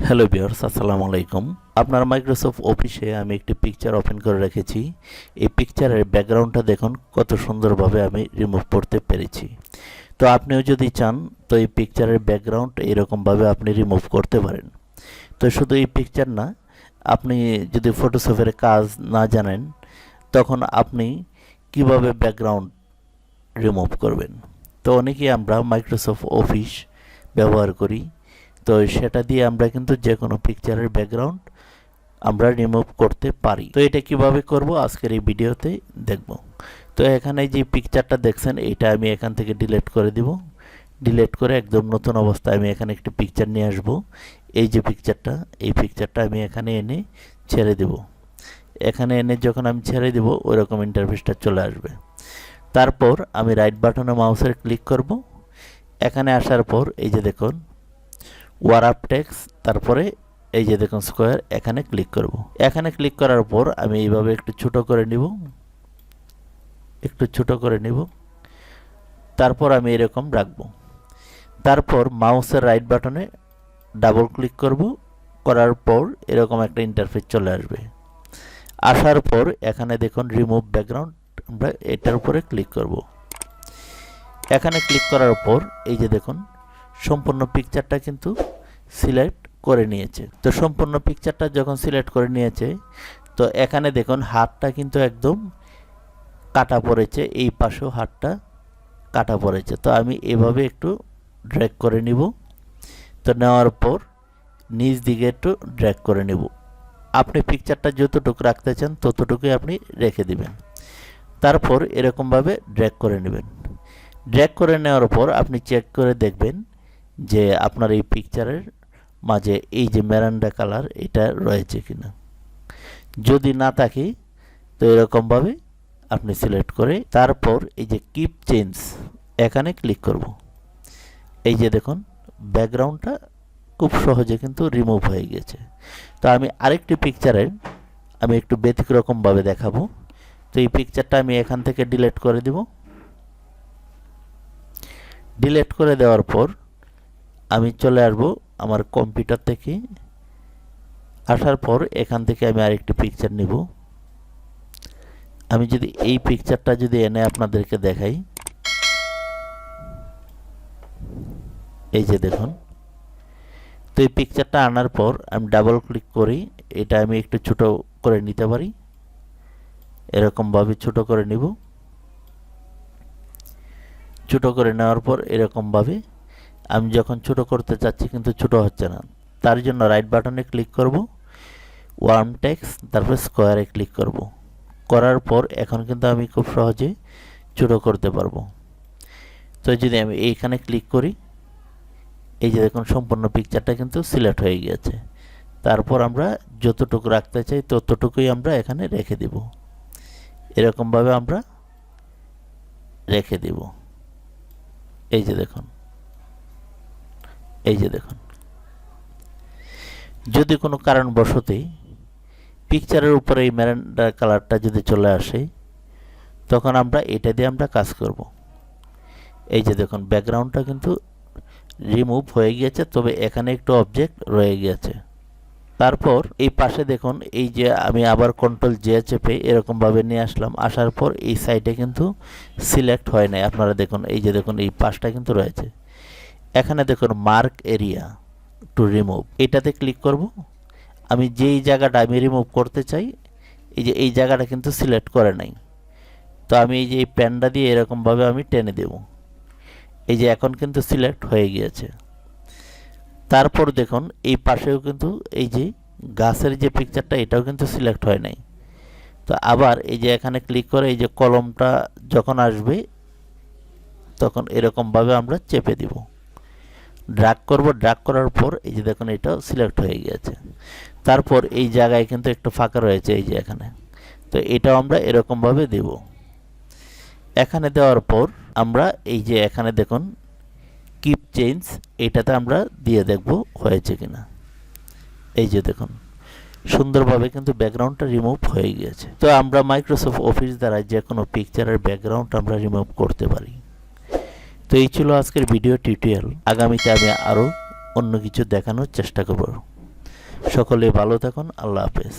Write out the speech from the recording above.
Hello viewers, আসসালামু আলাইকুম। আপনার মাইক্রোসফট অফিসে আমি একটি পিকচার ওপেন করে রেখেছি। এই পিকচারের ব্যাকগ্রাউন্ডটা দেখুন কত সুন্দরভাবে আমি রিমুভ করতে পেরেছি। তো আপনিও যদি চান তো এই পিকচারের ব্যাকগ্রাউন্ড এরকমভাবে আপনি রিমুভ করতে পারেন। তো শুধু এই পিকচার না, আপনি যদি ফটোশপের কাজ না জানেন তখন আপনি কিভাবে ব্যাকগ্রাউন্ড রিমুভ করবেন। তো অনেকেই আমরা মাইক্রোসফট অফিস ব্যবহার করি, তো সেটা দিয়ে আমরা কিন্তু যে কোনো পিকচারের ব্যাকগ্রাউন্ড আমরা রিমুভ করতে পারি। তো এটা কিভাবে করব আজকের এই ভিডিওতে দেখব। তো এখানে যে পিকচারটা দেখছেন এটা আমি এখান থেকে ডিলিট করে দিব। ডিলিট করে একদম নতুন অবস্থায় আমি এখানে একটি পিকচার নিয়ে আসব। এই যে পিকচারটা, এই পিকচারটা আমি এখানে এনে ছেড়ে দেব। এখানে এনে যখন আমি ছেড়ে দেব ওইরকম ইন্টারফেসটা চলে আসবে। তারপর আমি রাইট বাটনে মাউসের ক্লিক করব। এখানে আসার পর এই যে দেখুন ওয়ারাপ টেক্সট, তারপরে এই যে দেখুন স্কোয়ার, এখানে ক্লিক করব। এখানে ক্লিক করার পর আমি এইভাবে একটু ছোট করে নিব, একটু ছোট করে নিব। তারপর আমি এরকম রাখব। তারপর মাউসের রাইট বাটনে ডাবল ক্লিক করব। করার পর এরকম একটা ইন্টারফেস চলে আসবে। আসার পর এখানে দেখুন রিমুভ ব্যাকগ্রাউন্ড, আমরা এটার উপরে ক্লিক করব। এখানে ক্লিক করার পর এই যে দেখুন সম্পূর্ণ পিকচারটা কিন্তু সিলেক্ট করে নিয়েছে। তো সম্পূর্ণ পিকচারটা যখন সিলেক্ট করে নিয়েছে, তো এখানে দেখুন হাতটা কিন্তু একদম কাটা পড়েছে, এই পাশেও হাতটা কাটা পড়েছে। তো আমি এভাবে একটু ড্র্যাগ করে নিব। তো নেওয়ার পর নিচ দিকে একটু ড্র্যাগ করে নিব। আপনি পিকচারটা যতটুকু রাখতে চান ততটুকুই আপনি রেখে দিবেন। তারপর এরকমভাবে ড্র্যাগ করে নেবেন। ড্র্যাগ করে নেওয়ার পর আপনি চেক করে দেখবেন যে আপনার এই পিকচারের মাঝে এই যে মেরান্ডা কালার এটা রয়েছে কিনা। যদি না থাকে তো এরকমভাবে আপনি সিলেক্ট করে তারপর এই যে কিপ চেঞ্জ এখানে ক্লিক করব। এই যে দেখুন ব্যাকগ্রাউন্ডটা খুব সহজে কিন্তু রিমুভ হয়ে গেছে। তো আমি আরেকটি পিকচারের আমি একটু ব্যতিক্রমভাবে দেখাবো। তো এই পিকচারটা আমি এখান থেকে ডিলিট করে দিব। ডিলিট করে দেওয়ার পর আমি চলে আসব আমার কম্পিউটার থেকে। আসার পর এখান থেকে আমি আরেকটি পিকচার নিব। আমি যদি এই পিকচারটা যদি এনে আপনাদেরকে দেখাই, এই যে দেখুন। তো এই পিকচারটা আনার পর আমি ডাবল ক্লিক করি, এটা আমি একটু ছোট করে নিতে পারি। এরকমভাবে ছোট করে নিব। ছোট করে নেওয়ার পর এরকমভাবে আমি যখন ছোট করতে চাচ্ছি কিন্তু ছোট হচ্ছে না, তার জন্য রাইট বাটনে ক্লিক করব, ওয়ার্ম টেক্সট, তারপর স্কোয়ারে ক্লিক করব। করার পর এখন কিন্তু আমি খুব সহজে ছোট করতে পারবো। তো যদি আমি এইখানে ক্লিক করি, এই যে দেখুন সম্পূর্ণ পিকচারটা কিন্তু সিলেক্ট হয়ে গিয়েছে। তারপর আমরা যতটুকু রাখতে চাই ততটুকুই আমরা এখানে রেখে দেব। এরকমভাবে আমরা রেখে দেব। এই যে দেখুন, এই যে দেখুন। যদি কোনো কারণবশতই পিকচারের উপরে এই মেরান্ডা কালারটা যদি চলে আসে, তখন আমরা এটা দিয়ে আমরা কাজ করব। এই যে দেখুন ব্যাকগ্রাউন্ডটা কিন্তু রিমুভ হয়ে গিয়েছে, তবে এখানে একটু অবজেক্ট রয়ে গিয়েছে। তারপর এই পাশে দেখুন এই যে আমি আবার কন্ট্রোল জে চেপে এরকমভাবে নিয়ে আসলাম। আসার পর এই সাইডে কিন্তু সিলেক্ট হয় নাই। আপনারা দেখুন এই যে দেখুন এই পাশটা কিন্তু রয়েছে। এখানে দেখুন মার্ক এরিয়া টু রিমুভ, এটাতে ক্লিক করব। আমি যেই জায়গাটা আমি রিমুভ করতে চাই এই যে এই জায়গাটা কিন্তু সিলেক্ট করে নাই। তো আমি এই যে এই পেনটা দিয়ে এরকমভাবে আমি টেনে দেব। এই যে এখন কিন্তু সিলেক্ট হয়ে গিয়েছে। তারপর দেখুন এই পাশেও কিন্তু এই যে গাছের যে পিকচারটা এটাও কিন্তু সিলেক্ট হয় নাই। তো আবার এই যে এখানে ক্লিক করে এই যে কলমটা যখন আসবে তখন এরকমভাবে আমরা চেপে দিব, ড্র্যাগ করব। ড্র্যাগ করার পর এই যে দেখুন এটাও সিলেক্ট হয়ে গিয়েছে। তারপর এই জায়গায় কিন্তু একটু ফাঁকা রয়েছে এই যে এখানে, তো এটাও আমরা এরকমভাবে দেব। এখানে দেওয়ার পর আমরা এই যে এখানে দেখুন কিপ চেঞ্জ, এটাতে আমরা দিয়ে দেখব হয়েছে কিনা। এই যে দেখুন সুন্দরভাবে কিন্তু ব্যাকগ্রাউন্ডটা রিমুভ হয়ে গিয়েছে। তো আমরা মাইক্রোসফট অফিস দ্বারা যে কোনো পিকচারের ব্যাকগ্রাউন্ড আমরা রিমুভ করতে পারি। তো এই ছিল আজকের ভিডিও টিউটোরিয়াল। আগামীতে আমি আরও অন্য কিছু দেখানোর চেষ্টা করব। সকলে ভালো থাকুন। আল্লাহ হাফেজ।